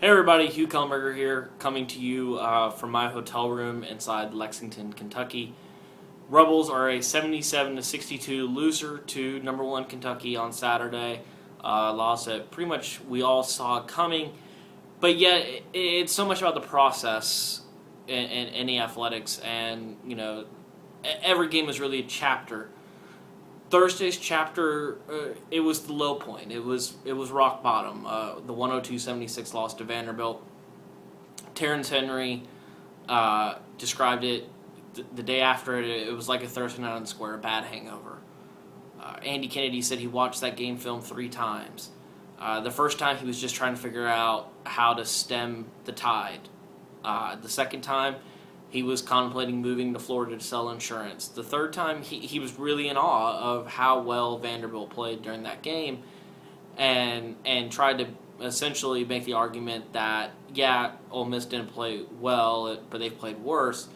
Hey everybody, Hugh Kellenberger here, coming to you from my hotel room inside Lexington, Kentucky. Rebels are a 77-62 loser to number one Kentucky on Saturday. Loss that pretty much we all saw coming, but yet it's so much about the process in any athletics, and every game is really a chapter. Thursday's chapter, it was the low point. It was rock bottom. The 102-76 loss to Vanderbilt. Terrence Henry described it the day after it. It was like a Thursday night on the square, a bad hangover. Andy Kennedy said he watched that game film 3 times. The first time he was just trying to figure out how to stem the tide. The second time, he was contemplating moving to Florida to sell insurance. The third time, he was really in awe of how well Vanderbilt played during that game, and tried to essentially make the argument that, yeah, Ole Miss didn't play well, but they played worse,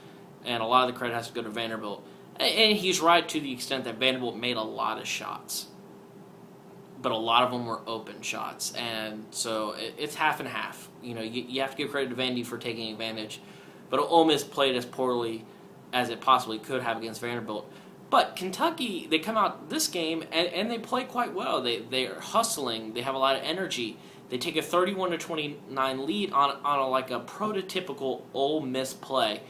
and a lot of the credit has to go to Vanderbilt. And he's right to the extent that Vanderbilt made a lot of shots, but a lot of them were open shots, and so it's half and half. You have to give credit to Vandy for taking advantage. But Ole Miss played as poorly as it possibly could have against Vanderbilt. But Kentucky, they come out this game and they play quite well. They are hustling. They have a lot of energy. They take a 31-29 lead on a prototypical Ole Miss play.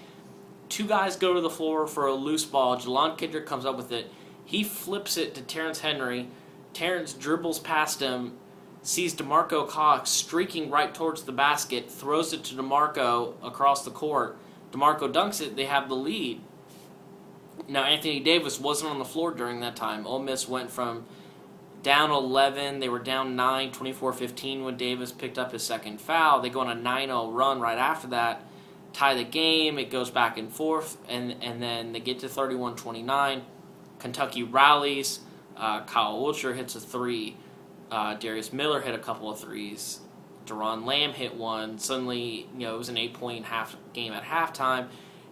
2 guys go to the floor for a loose ball. Jelon Kendrick comes up with it. He flips it to Terrence Henry. Terrence dribbles past him, sees DeMarco Cox streaking right towards the basket, throws it to DeMarco across the court. DeMarco dunks it, they have the lead. Now, Anthony Davis wasn't on the floor during that time. Ole Miss went from down 11, they were down 9, 24-15 when Davis picked up his second foul. They go on a 9-0 run right after that, tie the game, it goes back and forth, and then they get to 31-29. Kentucky rallies, Kyle Wiltshire hits a 3. Darius Miller hit a couple of threes. Deron Lamb hit one. Suddenly, it was an 8-point game at halftime,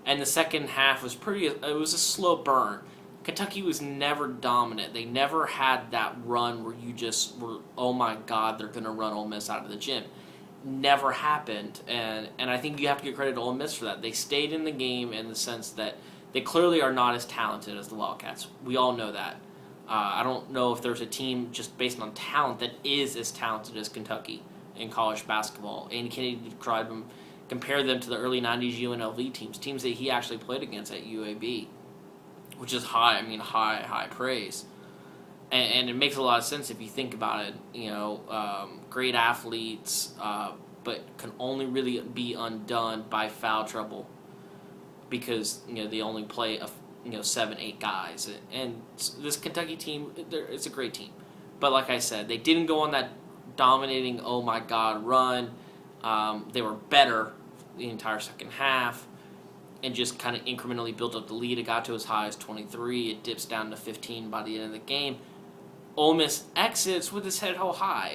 and the second half was it was a slow burn. Kentucky was never dominant. They never had that run where you just were, oh my God, they're going to run Ole Miss out of the gym. Never happened, and I think you have to give credit to Ole Miss for that. They stayed in the game in the sense that they clearly are not as talented as the Wildcats. We all know that. I don't know if there's a team just based on talent that is as talented as Kentucky in college basketball. Andy Kennedy compared them to the early 90s UNLV teams that he actually played against at UAB, which is high praise. And it makes a lot of sense if you think about it. Great athletes, but can only really be undone by foul trouble because they only play 7-8 guys, and this Kentucky team, it's a great team. But like I said, they didn't go on that dominating oh my God run. They were better the entire second half, and just kind of incrementally built up the lead. It got to as high as 23. It dips down to 15 by the end of the game. Ole Miss exits with his head held high,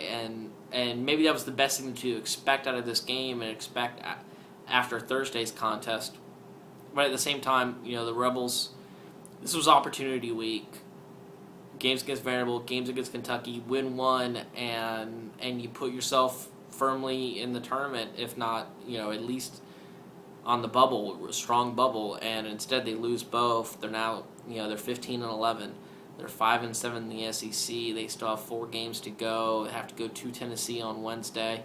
and maybe that was the best thing to expect out of this game and expect after Thursday's contest. But at the same time, the Rebels, this was opportunity week. Games against Vanderbilt, games against Kentucky, win one, and you put yourself firmly in the tournament, if not, at least on the bubble, a strong bubble, and instead they lose both. They're now, they're 15-11. They're 5-7 in the SEC. They still have 4 games to go. They have to go to Tennessee on Wednesday,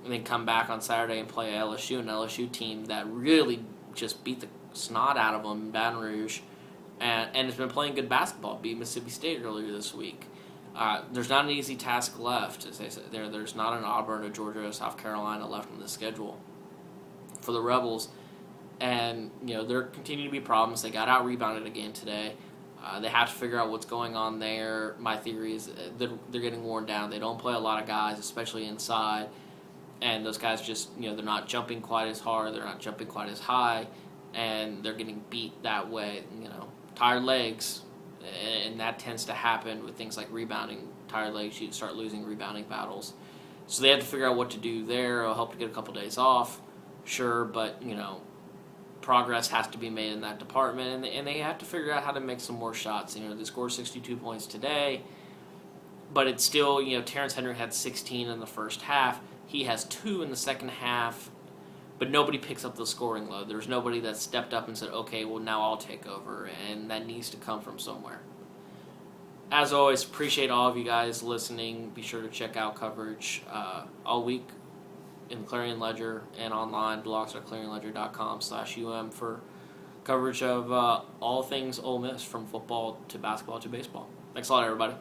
and then come back on Saturday and play LSU, an LSU team that really just beat the snot out of them in Baton Rouge. And has been playing good basketball. Beat Mississippi State earlier this week. There's not an easy task left, as they say. There's not an Auburn, or Georgia, or South Carolina left on the schedule for the Rebels. And, there continue to be problems. They got out-rebounded again today. They have to figure out what's going on there. My theory is they're getting worn down. They don't play a lot of guys, especially inside. And those guys just, they're not jumping quite as hard. They're not jumping quite as high. And they're getting beat that way, tired legs, and that tends to happen with things like rebounding. Tired legs, you start losing rebounding battles. So they have to figure out what to do there. It'll help to get a couple days off, sure, but, progress has to be made in that department, and they have to figure out how to make some more shots. They scored 62 points today, but it's still, Terrence Henry had 16 in the first half. He has 2 in the second half, but nobody picks up the scoring load. There's nobody that stepped up and said, okay, well, now I'll take over, and that needs to come from somewhere. As always, appreciate all of you guys listening. Be sure to check out coverage all week in the Clarion Ledger and online, blogs.clarionledger.com/UM for coverage of all things Ole Miss, from football to basketball to baseball. Thanks a lot, everybody.